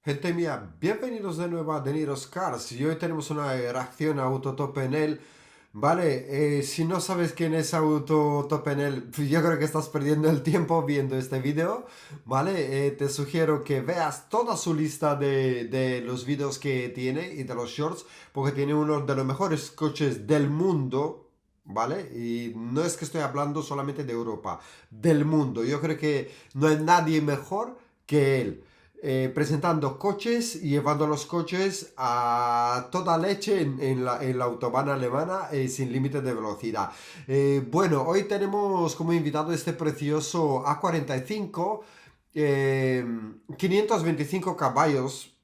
Gente mía, bienvenidos de nuevo a Deniros Cars y hoy tenemos una reacción a Autotopenel. Vale, si no sabes quién es Autotopenel, pues yo creo que estás perdiendo el tiempo viendo este video. Vale, te sugiero que veas toda su lista de los videos que tiene y de los shorts, porque tiene uno de los mejores coches del mundo. ¿Vale? Y no es que estoy hablando solamente de Europa, del mundo. Yo creo que no hay nadie mejor que él presentando coches y llevando los coches a toda leche en la autobahn alemana sin límite de velocidad. Bueno, hoy tenemos como invitado este precioso A45, 525 caballos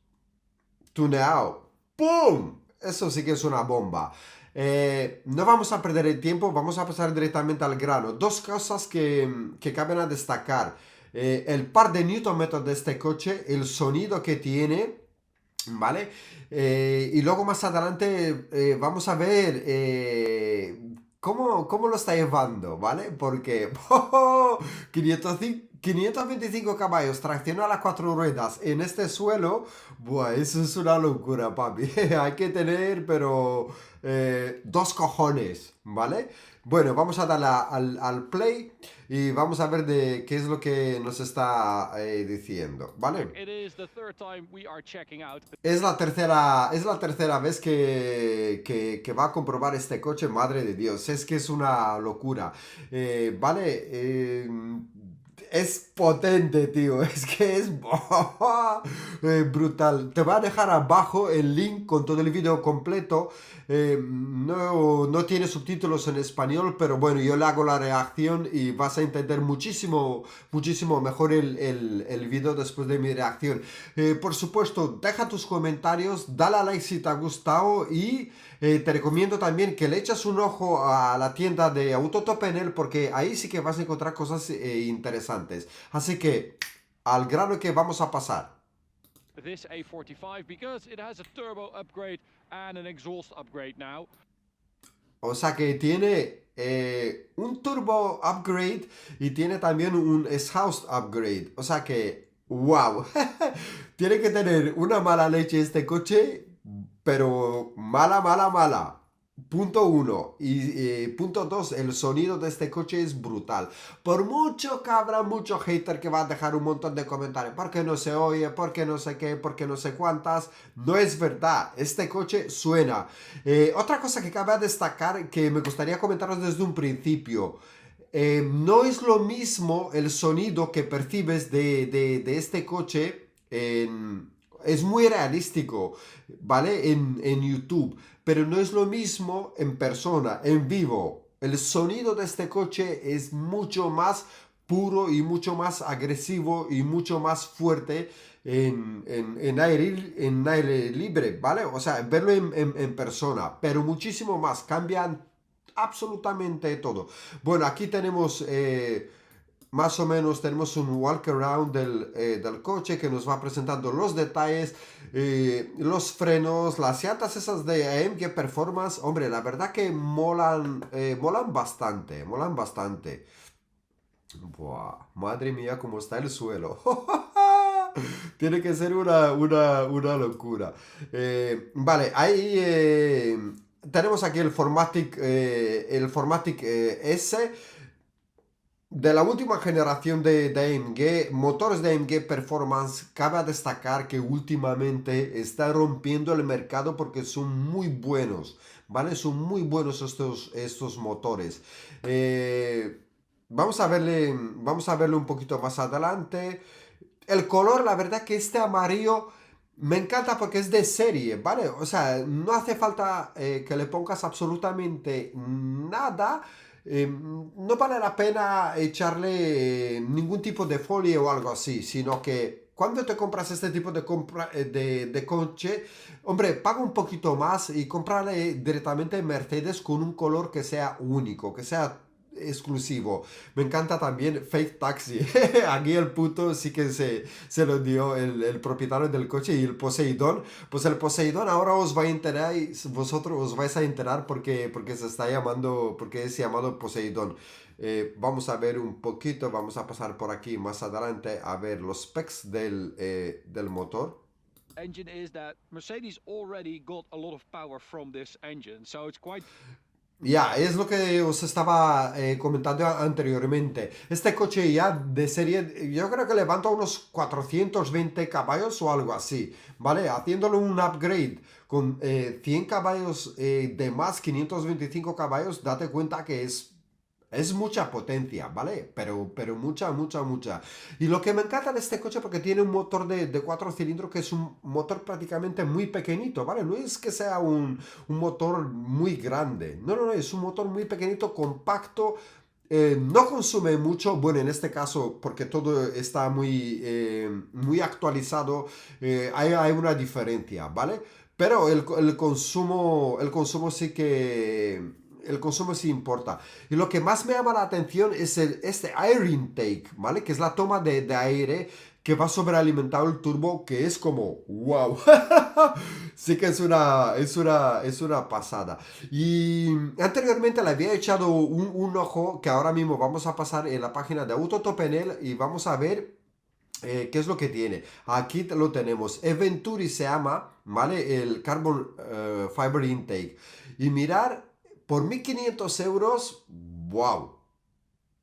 tuneado. ¡Pum! Eso sí que es una bomba. No vamos a perder el tiempo, vamos a pasar directamente al grano. Dos cosas que caben a destacar. El par de Newton metros de este coche, el sonido que tiene, ¿vale? Y luego más adelante vamos a ver cómo lo está llevando, ¿vale? Porque 525 caballos, tracción a las cuatro ruedas en este suelo, buah, eso es una locura, papi. Hay que tener, pero dos cojones, ¿vale? Bueno, vamos a darle al play y vamos a ver de qué es lo que nos está diciendo, ¿vale? Es la tercera vez que va a comprobar este coche, madre de Dios. Es que es una locura. Vale, es potente, tío. Es que es brutal. Te va a dejar abajo el link con todo el video completo. No tiene subtítulos en español, pero bueno, yo le hago la reacción y vas a entender muchísimo, muchísimo mejor el video después de mi reacción. Por supuesto, deja tus comentarios, dale a like si te ha gustado y te recomiendo también que le eches un ojo a la tienda de Autotopenel porque ahí sí que vas a encontrar cosas interesantes. Así que, al grano que vamos a pasar. This A45 because it has a turbo upgrade and an exhaust upgrade now. O sea que tiene un turbo upgrade y tiene también un exhaust upgrade. O sea que, wow. Tiene que tener una mala leche este coche, pero mala, mala, mala. Punto uno. Y punto dos, el sonido de este coche es brutal. Por mucho que habrá mucho hater que va a dejar un montón de comentarios. ¿Por qué no se oye? ¿Por qué no sé qué? ¿Por qué no sé cuántas? No es verdad. Este coche suena. Otra cosa que cabe a destacar que me gustaría comentaros desde un principio. No es lo mismo el sonido que percibes de este coche es muy realístico, ¿vale? En YouTube, pero no es lo mismo en persona, en vivo. El sonido de este coche es mucho más puro y mucho más agresivo y mucho más fuerte en aire libre, ¿vale? O sea, verlo en persona, pero muchísimo más, cambian absolutamente todo. Bueno, aquí tenemos más o menos, tenemos un walk around del coche que nos va presentando los detalles, los frenos, las llantas esas de AMG Performance. Hombre, la verdad que molan bastante, molan bastante. Buah, madre mía, cómo está el suelo. Tiene que ser una locura. Vale, ahí tenemos aquí el Formatic S de la última generación de AMG, motores de AMG Performance. Cabe destacar que últimamente está rompiendo el mercado porque son muy buenos, ¿vale? Son muy buenos estos motores. Vamos a verle un poquito más adelante. El color, la verdad que este amarillo me encanta porque es de serie, ¿vale? O sea, no hace falta que le pongas absolutamente nada. No vale la pena echarle ningún tipo de folia o algo así, sino que cuando te compras este tipo de coche, hombre, paga un poquito más y cómprale directamente en Mercedes con un color que sea único, que sea exclusivo. Me encanta también Fake Taxi. Aquí el puto sí que se lo dio el propietario del coche y el Poseidón. Pues el Poseidón ahora os va a enterar y vosotros os vais a enterar porque se está llamando, porque es llamado Poseidón. Vamos a ver un poquito, vamos a pasar por aquí más adelante a ver los specs del motor. engine is that Mercedes already got a lot of power from this engine, so it's quite. Ya, es lo que os estaba comentando anteriormente. Este coche ya de serie, yo creo que levanta unos 420 caballos o algo así, ¿vale? Haciéndole un upgrade con 100 caballos de más, 525 caballos, date cuenta que es mucha potencia, ¿vale? Pero mucha, mucha, mucha. Y lo que me encanta de este coche porque tiene un motor de 4 cilindros que es un motor prácticamente muy pequeñito, ¿vale? No es que sea un motor muy grande. No, no, no, es un motor muy pequeñito, compacto. No consume mucho, bueno, en este caso, porque todo está muy actualizado, hay una diferencia, ¿vale? Pero el consumo sí que... El consumo sí importa. Y lo que más me llama la atención es este air intake, ¿vale? Que es la toma de aire que va sobrealimentado el turbo, que es como, wow. Sí que es una pasada. Y anteriormente le había echado un ojo que ahora mismo vamos a pasar en la página de Autotopenel y vamos a ver ¿qué es lo que tiene? Aquí lo tenemos. Eventuri se llama, ¿vale? El Carbon Fiber Intake. Y mirar, por 1.500 euros, wow.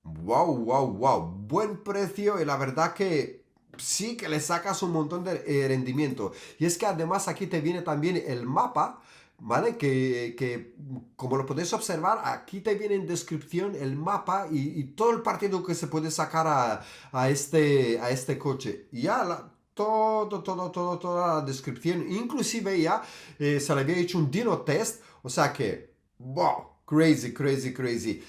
Wow, wow, wow. Buen precio y la verdad que sí que le sacas un montón de rendimiento. Y es que además aquí te viene también el mapa, ¿vale? Que como lo podéis observar, aquí te viene en descripción el mapa y todo el partido que se puede sacar a este coche. Y ya toda la descripción, inclusive ya se le había hecho un dyno test, o sea que, wow, crazy, crazy, crazy.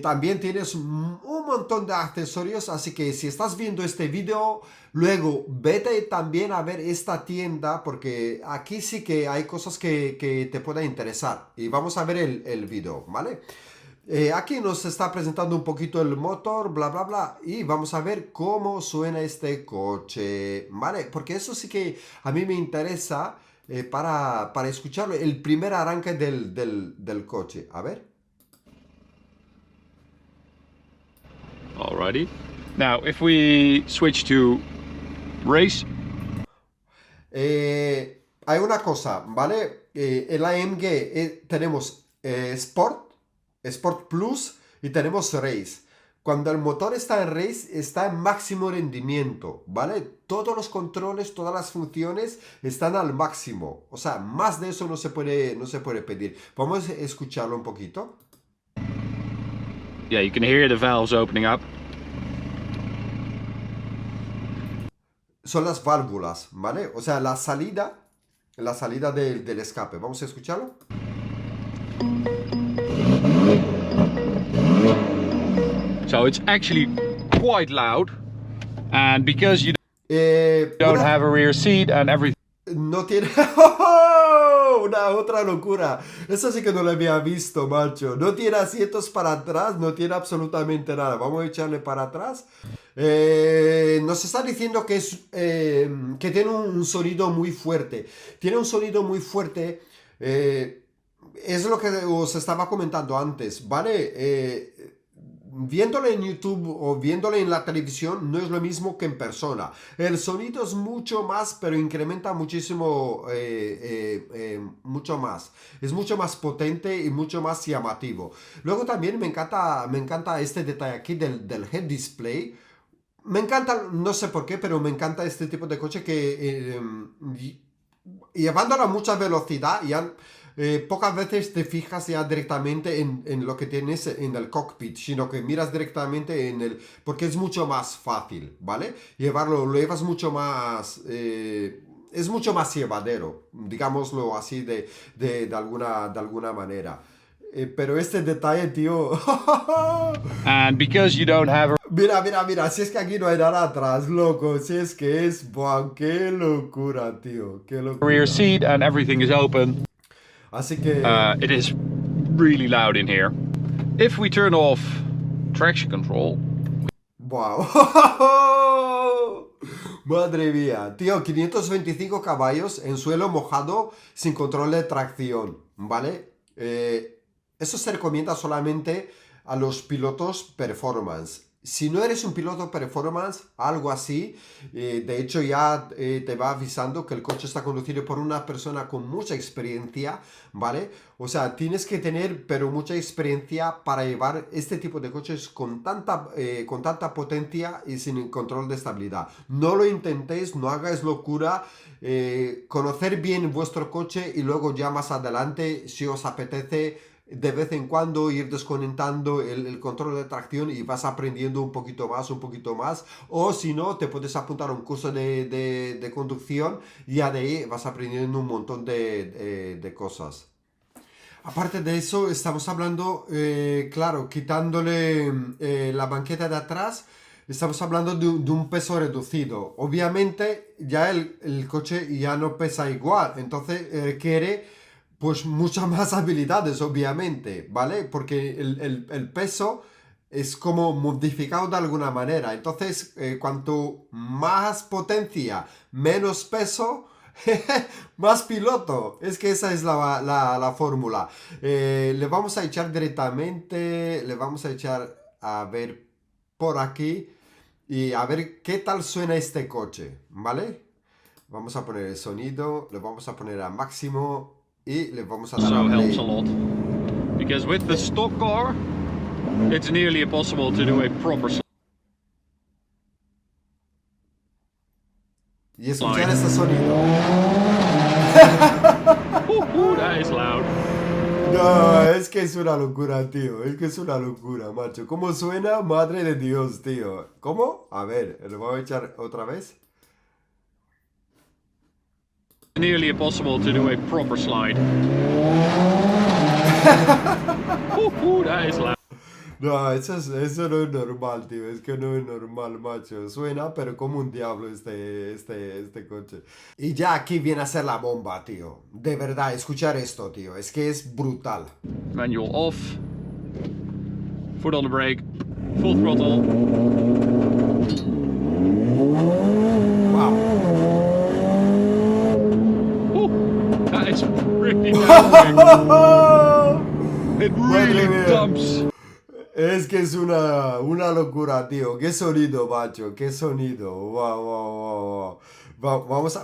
También tienes un montón de accesorios, así que si estás viendo este video, luego vete también a ver esta tienda, porque aquí sí que hay cosas que te puedan interesar. Y vamos a ver el video, ¿vale? Aquí nos está presentando un poquito el motor, bla, bla, bla, y vamos a ver cómo suena este coche, ¿vale? Porque eso sí que a mí me interesa para escucharlo, el primer arranque del coche. A ver. Alrighty. Now, if we switch to race. Hay una cosa, ¿vale? En la AMG tenemos Sport Plus y tenemos Race. Cuando el motor está en Race, está en máximo rendimiento, ¿vale? Todos los controles, todas las funciones están al máximo. O sea, más de eso no se puede pedir. Vamos a escucharlo un poquito. Yeah, you can hear the valves opening up. Son las válvulas, ¿vale? O sea, la salida del escape. Vamos a escucharlo. So it's actually quite loud, and because you Eh, don't una- have a rear seat and everything. No tiene... Una otra locura. Eso sí que no lo había visto, macho. No tiene asientos para atrás, no tiene absolutamente nada. Vamos a echarle para atrás. Nos está diciendo que tiene un sonido muy fuerte. Tiene un sonido muy fuerte. Es lo que os estaba comentando antes, ¿vale? Viéndolo en YouTube o viéndolo en la televisión no es lo mismo que en persona. El sonido es mucho más, pero incrementa muchísimo, mucho más. Es mucho más potente y mucho más llamativo. Luego también me encanta este detalle aquí del head display. Me encanta, no sé por qué, pero me encanta este tipo de coche que llevándolo a mucha velocidad ya pocas veces te fijas ya directamente en lo que tienes en el cockpit, sino que miras directamente porque es mucho más fácil, ¿vale? Lo llevas mucho más... es mucho más llevadero, digámoslo así de alguna manera. Pero este detalle, tío... And because you don't have a Mira, mira, mira, si es que aquí no hay nada atrás, loco, si es que ¡buah! ¡Qué locura, tío! ¡Qué locura! rear seat and everything is open, Así que... it is really loud in here. If we turn off traction control, ¡Wow! Madre mía, tío, 525 caballos en suelo mojado sin control de tracción, ¿vale? Eso se recomienda solamente a los pilotos performance. si no eres un piloto performance, algo así, de hecho ya te va avisando que el coche está conducido por una persona con mucha experiencia, ¿vale? O sea, tienes que tener, pero mucha experiencia para llevar este tipo de coches con tanta potencia y sin control de estabilidad. No lo intentéis, no hagáis locura. Conocer bien vuestro coche y luego ya más adelante, si os apetece de vez en cuando ir desconectando el control de tracción y vas aprendiendo un poquito más. O si no, te puedes apuntar a un curso de conducción y ya de ahí vas aprendiendo un montón de cosas. Aparte de eso, estamos hablando, claro, quitándole la banqueta de atrás, estamos hablando de un peso reducido. Obviamente, ya el coche ya no pesa igual, entonces requiere pues muchas más habilidades, obviamente, ¿vale? Porque el peso es como modificado de alguna manera. Entonces, cuanto más potencia, menos peso, más piloto. Es que esa es la fórmula. Le vamos a echar directamente, le vamos a echar a ver por aquí y a ver qué tal suena este coche, ¿vale? Vamos a poner el sonido, lo vamos a poner a máximo y le vamos a dar a Also helps a play. lot. Because with the stock car, it's nearly impossible to do a proper Y escuchar este sonido. that is loud. No, es que es una locura, tío. Es que es una locura, macho. ¿Cómo suena? Madre de Dios, tío. ¿Cómo? A ver, lo voy a echar otra vez. Nearly impossible to do a proper slide. That is loud. No, eso no es normal, tío. Es que no es normal, macho. Suena, pero como un diablo este coche. Y ya aquí viene a ser la bomba, tío. De verdad, escuchar esto, tío. Es que es brutal. Manual off. Foot on the brake. Full throttle. Wow. That is pretty loud. It Madre really mía. dumps. Es que es una locura, tío. Qué sonido, macho. Qué sonido. Wow, wow, wow, wow. Vamos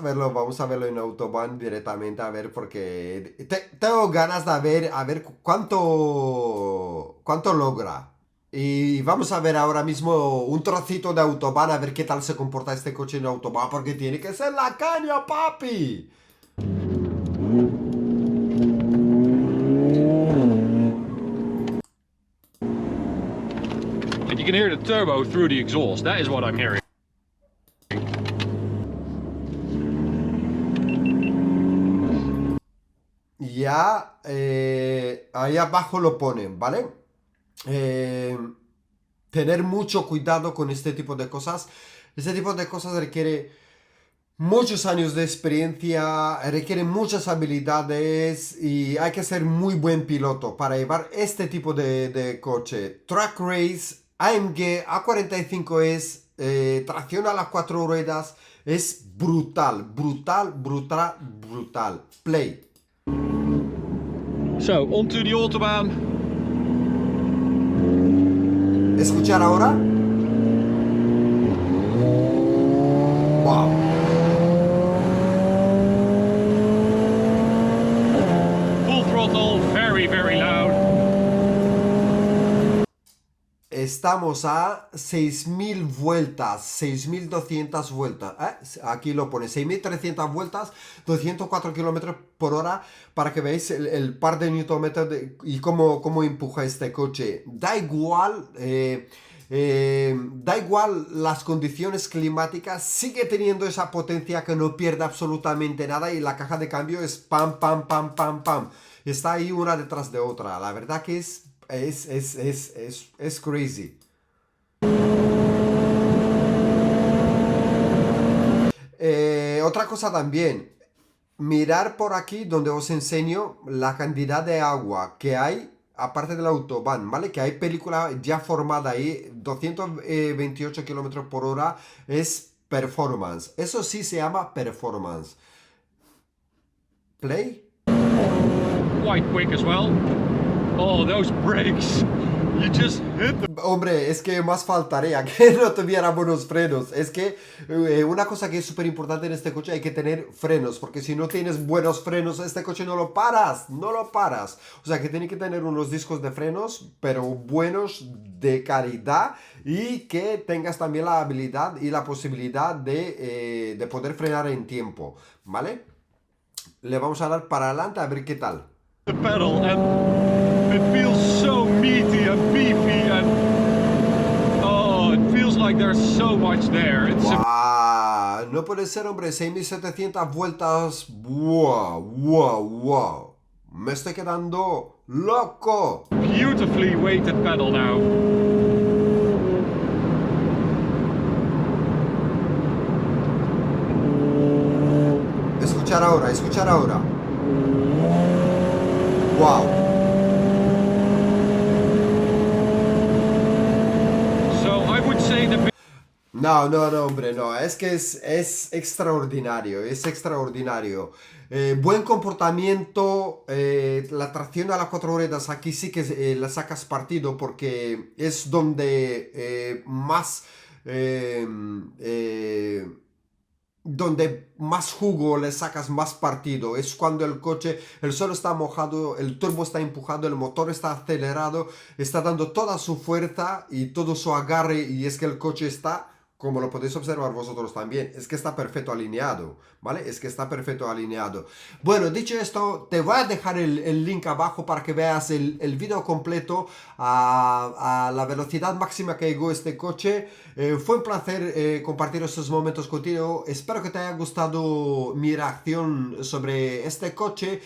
a verlo en Autobahn directamente, a ver, porque tengo ganas de a ver cuánto logra. Y vamos a ver ahora mismo un trocito de Autobahn, a ver qué tal se comporta este coche en Autobahn, porque tiene que ser la caña, papi. And you can hear the turbo through the exhaust. That is what I'm hearing. Ya ahí abajo lo ponen, ¿vale? Tener mucho cuidado con este tipo de cosas. Este tipo de cosas requiere muchos años de experiencia, requiere muchas habilidades y hay que ser muy buen piloto para llevar este tipo de coche. Track Race, AMG A45S, tracción a las 4 ruedas, es brutal, brutal, brutal, brutal. Play. So, onto the Autobahn. ¿Escuchar ahora? Wow. Full throttle, very, very loud. Estamos a 6.000 vueltas, 6.200 vueltas. Aquí lo pone, 6.300 vueltas, 204 kilómetros por hora, para que veáis el par de newtonmetros y cómo empuja este coche. Da igual las condiciones climáticas, sigue teniendo esa potencia que no pierde absolutamente nada y la caja de cambio es pam, pam, pam, pam, pam. Está ahí una detrás de otra. La verdad que es crazy. Otra cosa también, mirar por aquí donde os enseño la cantidad de agua que hay aparte del autobahn, ¿vale? Que hay película ya formada ahí, 228 kilómetros por hora es performance. Eso sí se llama performance. Play. Quite quick as well. Oh, those brakes. You just hit the Hombre, es que más faltaría que no tuviera buenos frenos. Es que una cosa que es súper importante en este coche, hay que tener frenos, porque si no tienes buenos frenos, este coche no lo paras, no lo paras. O sea que tiene que tener unos discos de frenos, pero buenos, de calidad, y que tengas también la habilidad y la posibilidad de poder frenar en tiempo, ¿vale? Le vamos a dar para adelante a ver qué tal. pedal, and it feels so meaty and beefy, and oh, it feels like there's so much there. It's ¡Wow! No puede ser, hombre, 6700 vueltas. ¡Wow! ¡Wow! ¡Wow! Me estoy quedando loco. a beautifully weighted pedal now. Escuchar ahora, escuchar ahora. ¡Wow! So I would say the No, no, no, hombre, no. Es que es extraordinario, es extraordinario. Buen comportamiento, la tracción a las cuatro ruedas, aquí sí que la sacas partido porque es donde más... eh, eh, donde más jugo le sacas, más partido. Es cuando el coche, el suelo está mojado, el turbo está empujado, el motor está acelerado, está dando toda su fuerza y todo su agarre, y es que el coche está, como lo podéis observar vosotros también, es que está perfecto alineado, ¿vale? Es que está perfecto alineado. Bueno, dicho esto, te voy a dejar el link abajo para que veas el video completo a la velocidad máxima que llegó este coche. Fue un placer compartir estos momentos contigo. Espero que te haya gustado mi reacción sobre este coche.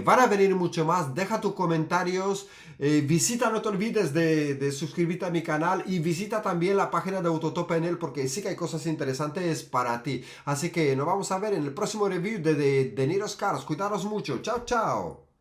Van a venir mucho más. Deja tus comentarios. Visita, no te olvides de suscribirte a mi canal, y visita también la página de Autotop NL, porque sí que hay cosas interesantes para ti. Así que nos vamos a ver en el próximo review de Niros Cars. Cuidaros mucho. Chao, chao.